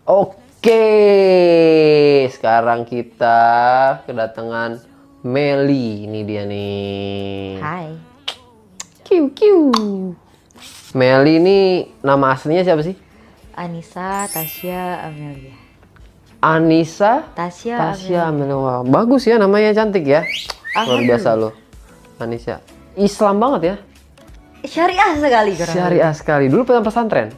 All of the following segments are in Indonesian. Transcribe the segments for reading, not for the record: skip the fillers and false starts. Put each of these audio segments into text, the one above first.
Oke, sekarang kita kedatangan Melly. Ini dia nih. Hai. Kiu kiu. Melly ini nama aslinya siapa sih? Anissa Tasya Amelia. Anissa Tasya Amelia. Wah, bagus ya, namanya cantik ya. Luar biasa loh. Anissa. Islam banget ya. Syariah sekali kurang. Syariah sekali. Dulu pernah pesantren.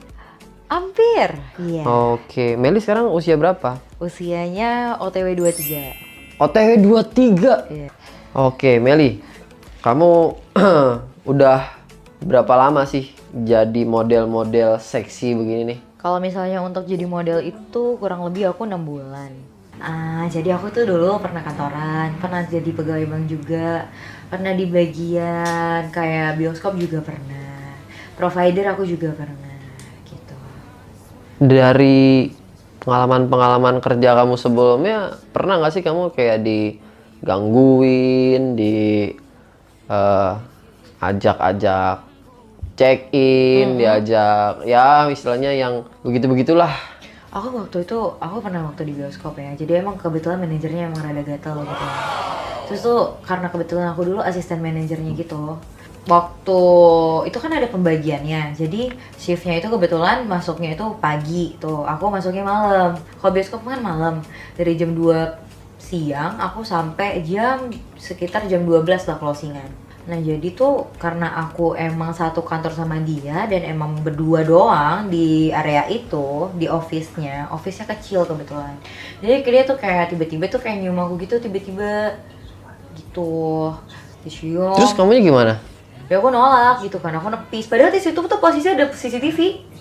Hampir. Iya. Oke, Melly sekarang usia berapa? Usianya OTW 23. OTW 23. Iya. Oke, Melly. Kamu udah berapa lama sih jadi model-model seksi begini nih? Kalau misalnya untuk jadi model itu kurang lebih aku 6 bulan. Jadi aku tuh dulu pernah kantoran, pernah jadi pegawai bank juga, pernah di bagian kayak bioskop juga pernah, provider aku juga pernah, gitu. Dari pengalaman-pengalaman kerja kamu sebelumnya, pernah nggak sih kamu kayak digangguin, ajak-ajak check-in, diajak, ya istilahnya yang begitu-begitulah. Aku waktu itu, aku pernah waktu di bioskop ya, jadi emang kebetulan manajernya emang rada gatel gitu. Terus tuh karena kebetulan aku dulu asisten manajernya gitu. Waktu itu kan ada pembagiannya, jadi shiftnya itu kebetulan masuknya itu pagi tuh, aku masuknya malam. Kalau bioskop kan malam, dari jam 2 siang aku sampai sekitar jam 12 lah closingan. Nah jadi tuh karena aku emang satu kantor sama dia dan emang berdua doang di area itu, di office-nya kecil kebetulan. Jadi dia tuh kayak tiba-tiba tuh kayak nyium aku gitu, tiba-tiba gitu dicium. Terus kamunya gimana? Ya aku nolak gitu kan, aku nepis. Padahal di situ tuh posisinya ada CCTV.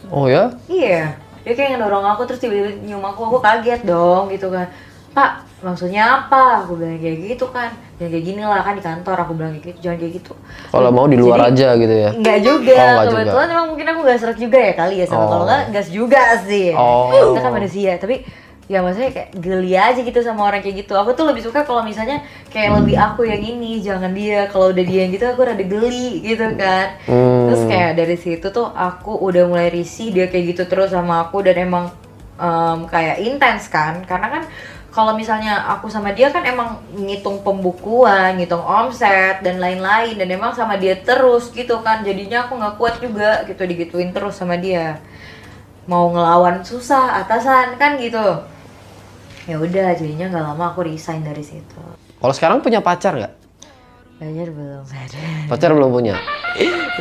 Oh ya? Iya, dia kayak ngedorong aku terus tiba-tiba nyium aku kaget dong gitu kan. Pak, maksudnya apa? Aku bilang kayak gitu kan. Jangan kayak gini lah, kan di kantor aku bilang kayak gitu, jangan kayak gitu. Kalau mau di luar aja gitu ya? Enggak juga, Oh, enggak kebetulan juga. emang mungkin aku gak serak juga ya kali ya sama. Kalau enggak, gas juga sih. Oh. Kita kan manusia, tapi ya maksudnya kayak geli aja gitu sama orang kayak gitu. Aku tuh lebih suka kalau misalnya kayak lebih aku yang ini, jangan dia. Kalau udah dia yang gitu aku rada geli gitu kan. Terus kayak dari situ tuh aku udah mulai risih dia kayak gitu terus sama aku dan emang kayak intens kan. Karena kan kalau misalnya aku sama dia kan emang ngitung pembukuan, ngitung omset dan lain-lain dan emang sama dia terus gitu kan. Jadinya aku nggak kuat juga gitu digituin terus sama dia. Mau ngelawan susah, atasan kan gitu. Ya udah, jadinya nggak lama aku resign dari situ. Kalau sekarang punya pacar nggak? Pacar belum ada. Pacar belum punya.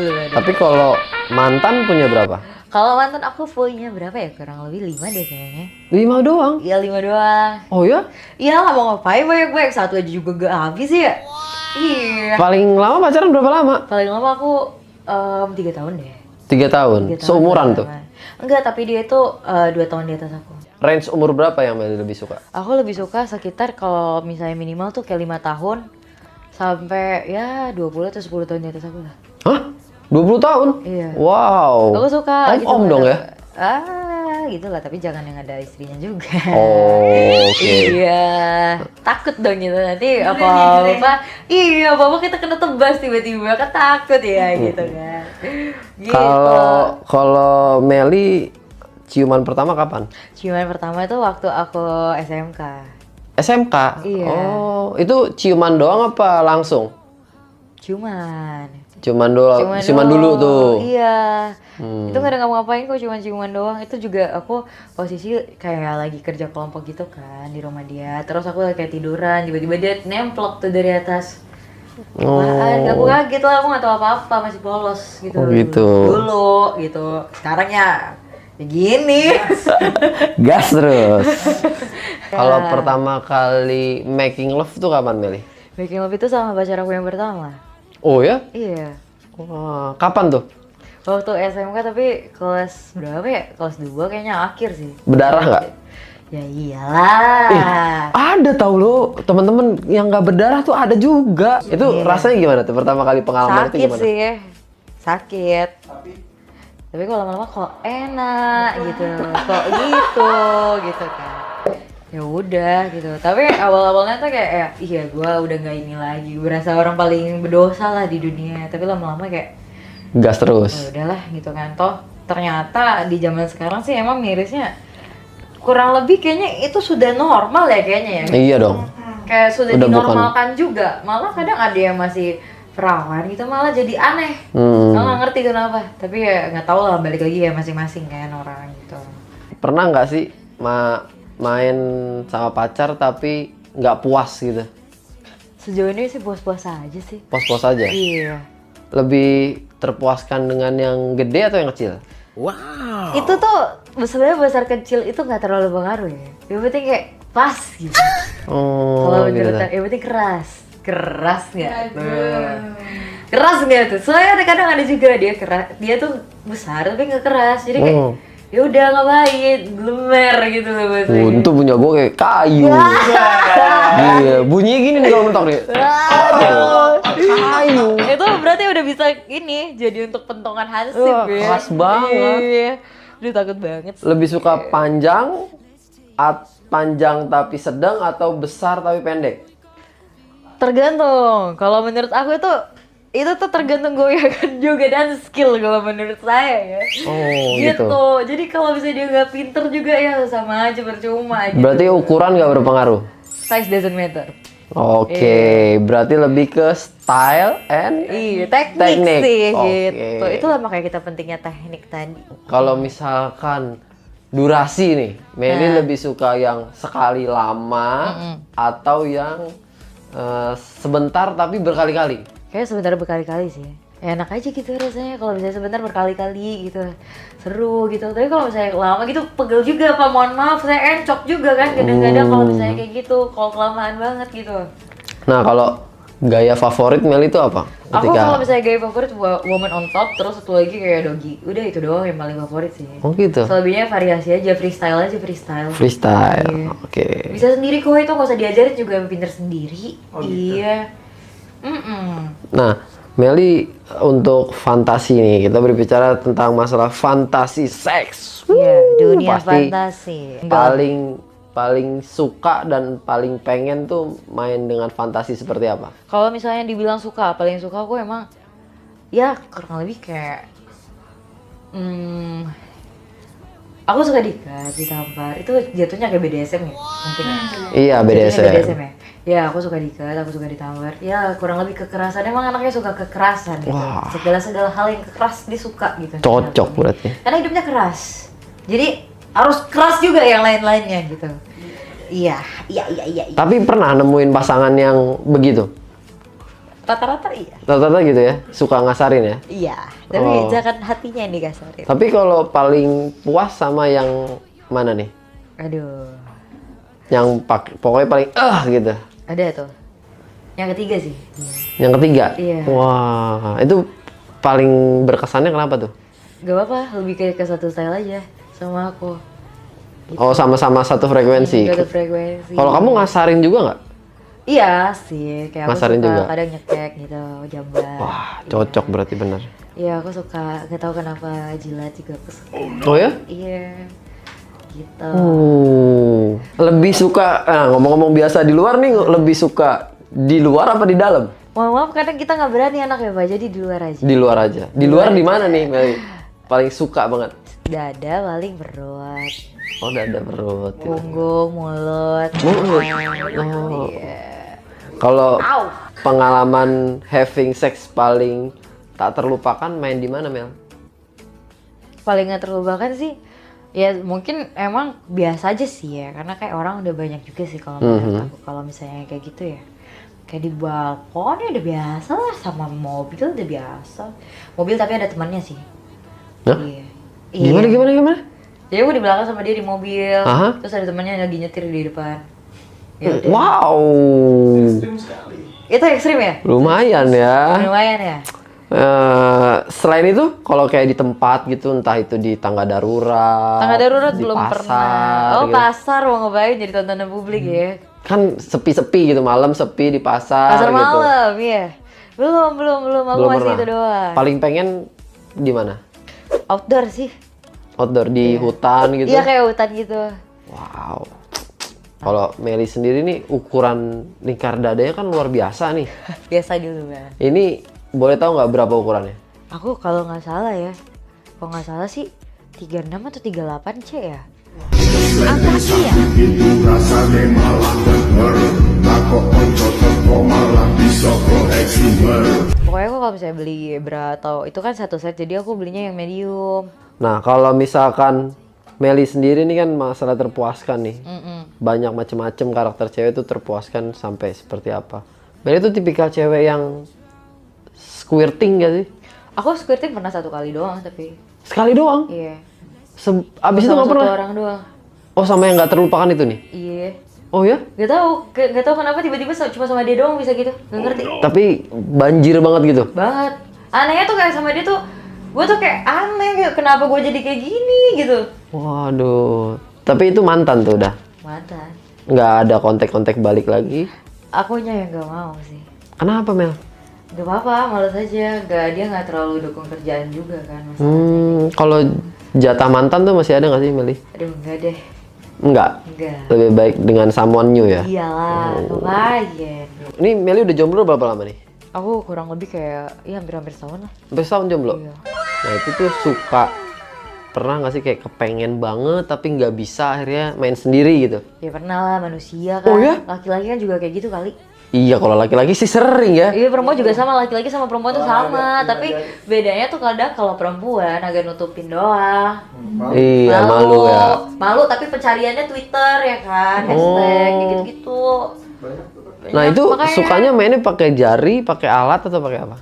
Belum ada. Tapi kalau mantan punya berapa? Kalau mantan aku punya berapa ya? Kurang lebih 5 deh kayaknya. 5 doang. Iya 5 doang. Oh ya? Iya lah mau ngapain banyak-banyak, satu aja juga gak habis ya. Iya. Paling lama pacaran berapa lama? Paling lama aku 3 tahun deh. 3 tahun. 3 tahun Seumuran tuh. pacaran. Enggak, tapi dia itu 2 tahun di atas aku. Range umur berapa yang Melly lebih suka? Aku lebih suka sekitar kalau misalnya minimal tuh kayak 5 tahun sampai ya 20 atau 10 tahun di atas aku lah. Hah? 20 tahun? Iya. Wow. Aku suka gitu. Om dong ya? Gitu lah, tapi jangan yang ada istrinya juga. Oh, oke. Iya, takut dong gitu nanti apa-apa. Iya, apa-apa kita kena tebas tiba-tiba, kan takut ya gitu kan. Gitu. Kalau Melly ciuman pertama kapan? Ciuman pertama itu waktu aku SMK. SMK? Iya. Oh, itu ciuman doang apa langsung? Ciuman Ciuman dulu tuh. Iya. Itu gak ada ngapa-ngapain kok, ciuman doang. Itu juga aku posisi kayak lagi kerja kelompok gitu kan di rumah dia. Terus aku kayak tiduran, tiba-tiba dia nemplok tuh dari atas. Apaan? Aku kaget lah, aku gak tahu apa-apa, masih polos gitu. Oh, gitu. Dulu gitu. Sekarang ya begini. Gas terus. Kalau pertama kali making love tuh kapan, Melly? Making love itu sama pacar aku yang pertama. Oh ya? Iya. Wah, kapan tuh? Waktu SMK tapi kelas berapa ya? Kelas 2 kayaknya akhir sih. Berdarah nggak? Ya iyalah. Ada tau lo, teman-teman yang nggak berdarah tuh ada juga. Itu rasanya gimana tuh pertama kali pengalaman itu Sakit gimana? sih. Sakit. Tapi kok lama-lama kok enak gitu. Kok gitu kan. Ya udah gitu, tapi awal-awalnya tuh kayak ya, iya gue udah nggak ini lagi, berasa orang paling berdosa lah di dunia. Tapi lama-lama kayak Gas terus. ya udahlah gitu kan, toh ternyata di zaman sekarang sih emang mirisnya kurang lebih kayaknya itu sudah normal ya kayaknya ya. Iya dong. Kayak sudah Udah dinormalkan juga. Malah kadang ada yang masih perawan gitu malah jadi aneh. Malah nggak ngerti kenapa. Tapi ya nggak tahu lah, balik lagi ya masing-masing kan orang gitu. Pernah nggak sih main sama pacar tapi nggak puas gitu? Sejauh ini sih puas-puas aja sih. Puas-puas aja? Iya. Lebih terpuaskan dengan yang gede atau yang kecil? Wow. Itu tuh sebenarnya besar kecil itu nggak terlalu pengaruh ya. Yang penting kayak pas gitu. Oh, Kalau gitu. menurut yang penting keras nggak? Keras nggak tuh? Soalnya kadang ada juga dia keras, dia tuh besar tapi nggak keras, jadi kayak ya udah ngapain, glemer gitu loh bahasanya. Untuk punya gue kayak kayu. Iya, bunyinya gini nih kalau mentok nih. Kayu. Itu berarti udah bisa ini jadi untuk pentongan hansip Wah, ya. keras banget. Iya. Udah takut banget sih. Lebih suka panjang tapi sedang atau besar tapi pendek? Tergantung. Kalau menurut aku itu tuh tergantung goyangan juga dan skill kalau menurut saya ya. Oh, gitu. Jadi kalau misalnya dia nggak pinter juga ya sama aja percuma gitu. Berarti ukuran nggak berpengaruh? Size doesn't matter. Oke, berarti lebih ke style and Iya, teknik teknik. sih Oke. gitu. Itulah makanya kita pentingnya teknik tadi. Kalau misalkan durasi nih, Meli lebih suka yang sekali lama atau yang sebentar tapi berkali-kali? Kayaknya sebentar berkali-kali sih. Ya, enak aja gitu rasanya kalau misalnya sebentar berkali-kali gitu. Seru gitu. Tapi kalau misalnya lama gitu pegel juga Pak. Mohon maaf, saya encok juga kan kadang-kadang kalau misalnya kayak gitu, kalau kelamaan banget gitu. Nah, kalau gaya favorit Meli itu apa? Aku kalau misalnya gaya favorit woman on top, terus satu lagi kayak doggy. Udah itu doang yang paling favorit sih. Oh gitu. Selebihnya variasi aja, freestyle aja freestyle. Freestyle. Iya. Oke. Bisa sendiri kok, itu nggak usah diajarin juga pinter sendiri. Iya. Nah, Meli untuk fantasi nih, kita berbicara tentang masalah fantasi seks. Iya, dunia pasti fantasi. paling suka dan paling pengen tuh main dengan fantasi seperti apa? Kalau misalnya dibilang suka, paling suka aku emang ya kurang lebih kayak aku suka diikat, ditampar. Itu jatuhnya kayak BDSM ya, mungkin ya. Iya, Jatuhnya BDSM. ya. Ya, aku suka diikat, aku suka ditampar. Ya, kurang lebih kekerasan. Emang anaknya suka kekerasan gitu. Wah. Segala hal yang keras dia suka gitu. Cocok berarti. Karena hidupnya keras. Jadi harus keras juga yang lain-lainnya gitu. Iya. Tapi pernah nemuin pasangan yang begitu? Rata-rata iya. Rata-rata gitu ya? Suka ngasarin ya? Iya. Tapi Oh. jangan hatinya yang dikasarin. Tapi kalau paling puas sama yang mana nih? Aduh. Yang pokoknya paling gitu. Ada tuh. Yang ketiga sih. Yang ketiga? Iya. Wah, itu paling berkesannya kenapa tuh? Gak apa-apa, lebih kayak ke satu style aja sama aku. Oh, sama-sama satu frekuensi. Satu frekuensi. Kalau kamu ngasarin juga nggak? Iya sih, kayak aku Ngasarin suka juga? kadang nyekek gitu, jamban. Wah, cocok berarti bener. Iya, aku suka, gak tahu kenapa jilat juga aku suka. Oh ya? Iya, gitu. Lebih suka, ngomong-ngomong biasa di luar nih, lebih suka di luar apa di dalam? Maaf, kadang kita nggak berani anak ya Pak, jadi di luar aja. Di luar aja. Di luar di mana nih, Meli? Paling suka banget. Dada paling perut, Oh, dada perut. punggung, mulut. Mulut. Oh. Kalau Au. pengalaman having sex paling tak terlupakan main di mana, Mel? Paling nggak terlupakan sih, ya mungkin emang biasa aja sih ya, karena kayak orang udah banyak juga sih kalau menurut aku kalau misalnya kayak gitu ya. Kayak di balkon ya udah biasa lah, sama mobil udah biasa. Mobil tapi ada temannya sih. Hah? Iya. Gimana? Jadi aku di belakang sama dia di mobil, Aha. terus ada temannya lagi nyetir di depan. Ya udah. Wow. Itu ekstrim ya? Lumayan ya. Lumayan ya? Selain itu, kalau kayak di tempat gitu, entah itu di tangga darurat, Tangga darurat di belum pasar, pernah. Oh gitu. pasar mau ngapain jadi tontonan publik ya? Kan sepi-sepi gitu, malam sepi di pasar, Pasar gitu. malam ya? Belum. Aku Belum masih pernah. itu doang. Paling pengen di mana? Outdoor sih. Outdoor di hutan gitu. Iya kayak hutan gitu. Wow. Kalau Meli sendiri nih ukuran lingkar dadanya kan luar biasa nih. Biasa dulu kan. Ini boleh tahu nggak berapa ukurannya? Aku kalau nggak salah ya, Kalau nggak salah sih 36 atau 38 C ya. Apa sih ya? Itu rasanya malah denger. Takut konco teko malah bisa koleksimer. Pokoknya aku kalau misalnya beli bra atau itu kan satu set, jadi aku belinya yang medium. Nah, kalau misalkan Meli sendiri nih kan masalah terpuaskan nih. Banyak macam-macam karakter cewek itu terpuaskan sampai seperti apa. Meli itu tipikal cewek yang squirting gak sih? Aku squirting pernah 1 kali doang tapi. Sekali doang? Iya. Abis itu Sama gak pernah? satu orang doang. Oh, sama yang gak terlupakan itu nih? Iya. Oh ya? Gak tahu kenapa tiba-tiba cuma sama dia doang bisa gitu. Gak ngerti. Tapi banjir banget gitu? Banget. Anehnya tuh kayak sama dia tuh, gue tuh kayak aneh kayak kenapa gue jadi kayak gini gitu. Waduh. Tapi itu mantan tuh udah? Mantan. Nggak ada kontak-kontak balik lagi? Akunya yang gak mau sih. Kenapa, Mel? Gak apa-apa, malas aja. Dia gak terlalu dukung kerjaan juga kan masalahnya. Kalau jatah mantan tuh masih ada nggak sih, Meli? Aduh enggak deh. Enggak? Enggak. Lebih baik dengan someone new ya? Iyalah, lumayan. Ini Meli udah jomblo berapa lama nih? Aku kurang lebih kayak, ya hampir setahun lah. Sampai setahun jomblo? Iya. Nah itu tuh suka, pernah nggak sih kayak kepengen banget tapi nggak bisa akhirnya main sendiri gitu? Ya pernah lah, manusia kan. Oh ya? Laki-laki kan juga kayak gitu kali. Iya, kalau laki-laki sih sering ya. Iya, perempuan juga sama, laki-laki sama perempuan tuh sama. Tapi bedanya tuh kadang kalau perempuan agak nutupin doang. Iya, malu ya. Malu, tapi pencariannya Twitter ya kan, hashtag kayak gitu-gitu. Nah itu Makanya sukanya mainnya pakai jari, pakai alat atau pakai apa?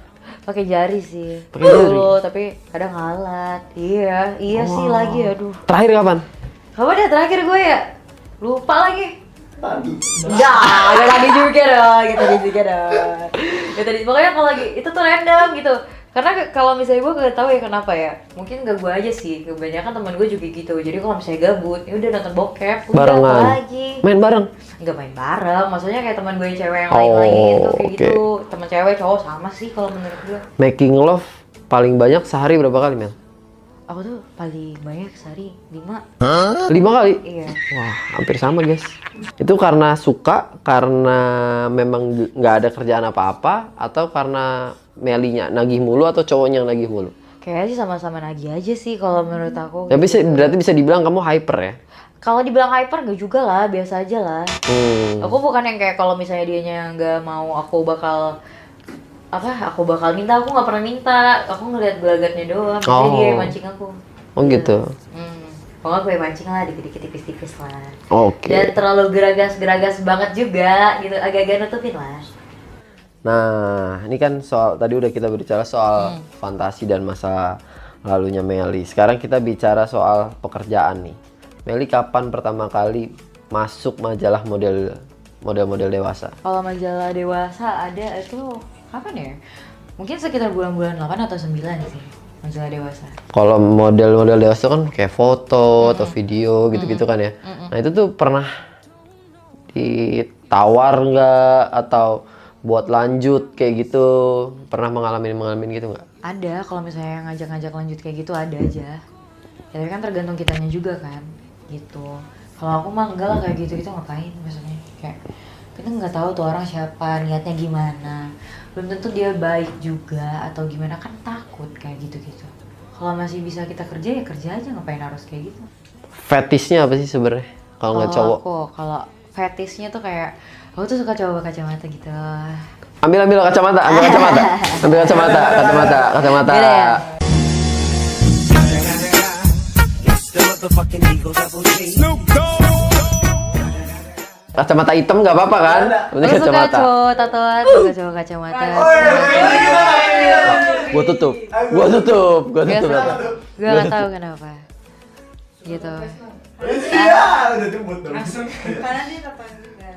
pakai jari sih. Pakai jari? Tapi kadang alat. Iya sih lagi, aduh. Terakhir kapan? Kapan ya terakhir gue ya? Lupa lagi. Tadi. Enggak tadi juga dong, gitu juga dong. Ya tadi pokoknya kalau lagi itu tuh random gitu. Karena kalau misalnya gue gak tahu ya kenapa ya. Mungkin gak gue aja sih. Kebanyakan teman gue juga gitu. Jadi kalau misalnya gabut, ya udah nonton bokep, udah Barengan. apa lagi. Main bareng? Enggak main bareng. Maksudnya kayak teman gue yang cewek yang lain-lain tuh kayak oke. gitu. Teman cewek cowok sama sih kalau menurut gue. Making love paling banyak sehari berapa kali, Mel? Aku tuh paling banyak sehari 5. 5 kali? Iya. Wah, hampir sama guys. Itu karena suka, karena memang nggak ada kerjaan apa-apa, atau karena Melinya nagih mulu atau cowoknya yang nagih mulu? Kayaknya sih sama-sama nagih aja sih kalau menurut aku. Tapi berarti bisa dibilang kamu hyper ya? Kalau dibilang hyper nggak juga lah, biasa aja lah. Hmm. Aku bukan yang kayak kalau misalnya dianya nggak mau aku bakal minta, aku nggak pernah minta, aku ngeliat gelagatnya doang, jadi dia yang mancing aku. Oh gitu. Pokoknya gue mancing lah dikit-dikit tipis-tipis lah. Oke. Dan terlalu geragas banget juga gitu, agak-agak nutupin lah. Nah, ini kan soal tadi udah kita berbicara soal fantasi dan masa lalunya Meli. Sekarang kita bicara soal pekerjaan nih. Meli kapan pertama kali masuk majalah model dewasa? Kalau majalah dewasa ada itu kapan ya? Mungkin sekitar bulan-bulan 8 atau 9 sih majalah dewasa. Kalau model dewasa kan kayak foto atau video gitu-gitu kan ya. Nah itu tuh pernah ditawar nggak atau buat lanjut kayak gitu, pernah mengalami gitu nggak? Ada, kalau misalnya ngajak-ngajak lanjut kayak gitu ada aja. Ya tapi kan tergantung kitanya juga kan, gitu. Kalau aku mah enggak lah kayak gitu ngapain maksudnya? Kayak kita nggak tahu tuh orang siapa, niatnya gimana. Belum tentu dia baik juga atau gimana, kan takut kayak gitu-gitu. Kalau masih bisa kita kerja ya kerja aja, ngapain harus kayak gitu? Fetishnya apa sih sebenarnya? Kalau nggak cowok? Kalau fetishnya tuh kayak aku tuh suka cowok kacamata gitu. Ambil kacamata, ambil kacamata. Gila ya? Kacamata hitam nggak apa-apa kan? Ini Aku suka kacamata. cowok tatoan, suka cowok kacamata. Gua tutup. Gue nggak tahu kenapa. Gitu.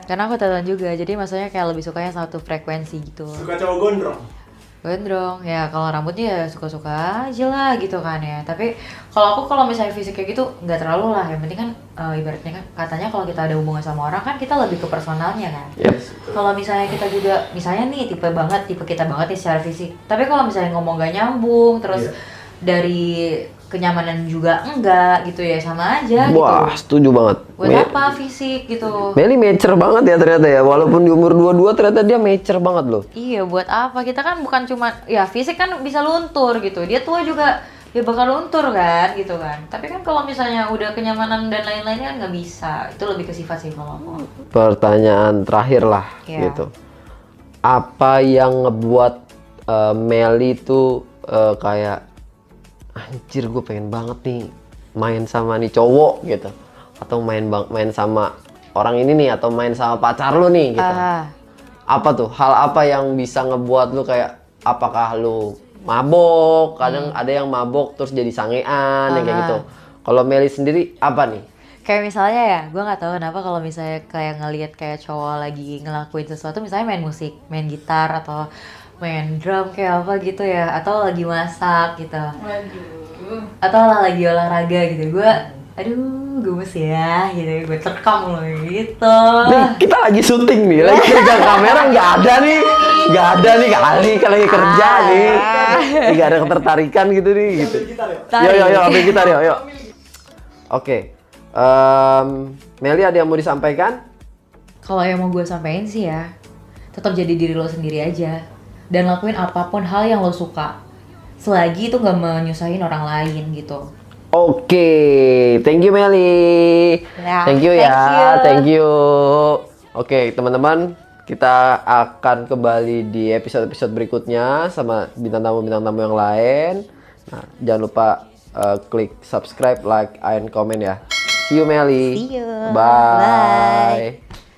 Karena aku tatoan juga, jadi maksudnya kayak lebih sukanya satu frekuensi gitu. Suka cowok gondrong? Gondrong, ya kalau rambutnya ya suka-suka aja lah gitu kan ya. Tapi kalau misalnya fisik kayak gitu nggak terlalu lah. Yang penting kan ibaratnya kan katanya kalau kita ada hubungan sama orang kan kita lebih ke personalnya kan. Kalau misalnya kita juga misalnya nih tipe kita banget nih secara fisik. Tapi kalau misalnya ngomong gak nyambung terus dari kenyamanan juga enggak gitu ya, sama aja gitu. Wah, setuju banget. Buat apa fisik gitu? Meli mature banget ya ternyata ya. Walaupun di umur 22 ternyata dia mature banget loh. Iya, buat apa? Kita kan bukan cuma ya fisik kan bisa luntur gitu. Dia tua juga ya bakal luntur kan gitu kan. Tapi kan kalau misalnya udah kenyamanan dan lain-lainnya kan nggak bisa. Itu lebih ke sifat sih kalau aku. Pertanyaan terakhir lah Iya. gitu. Apa yang ngebuat Melly tuh kayak anjir gue pengen banget nih main sama nih cowok gitu, atau main sama orang ini nih, atau main sama pacar lu nih gitu. Apa tuh hal apa yang bisa ngebuat lu kayak, apakah lu mabok, kadang ada yang mabok terus jadi sangean yang kayak gitu. Kalau Melly sendiri apa nih? Kayak misalnya ya, gue nggak tahu kenapa kalau misalnya kayak ngelihat kayak cowok lagi ngelakuin sesuatu, misalnya main musik, main gitar atau main drum kayak apa gitu ya, atau lagi masak gitu, atau lagi olahraga gitu, gue aduh gemes ya gitu, gue terekam loh gitu. Nih kita lagi syuting nih, lagi kerja kamera nggak ada nih kali kan lagi kerja nih, nggak ada ketertarikan gitu nih gitu. Yo ambil gitar yo. Oke, Melly ada yang mau disampaikan? Kalau yang mau gue sampein sih ya, tetap jadi diri lo sendiri aja dan lakuin apapun hal yang lo suka, selagi itu nggak menyusahin orang lain gitu. Oke, thank you Melly. Ya, Thank you thank ya, you. thank you. Oke teman-teman, kita akan kembali di episode-episode berikutnya sama bintang tamu yang lain. Nah, jangan lupa klik subscribe, like, and comment ya. See you Melly. See you. Bye. Bye.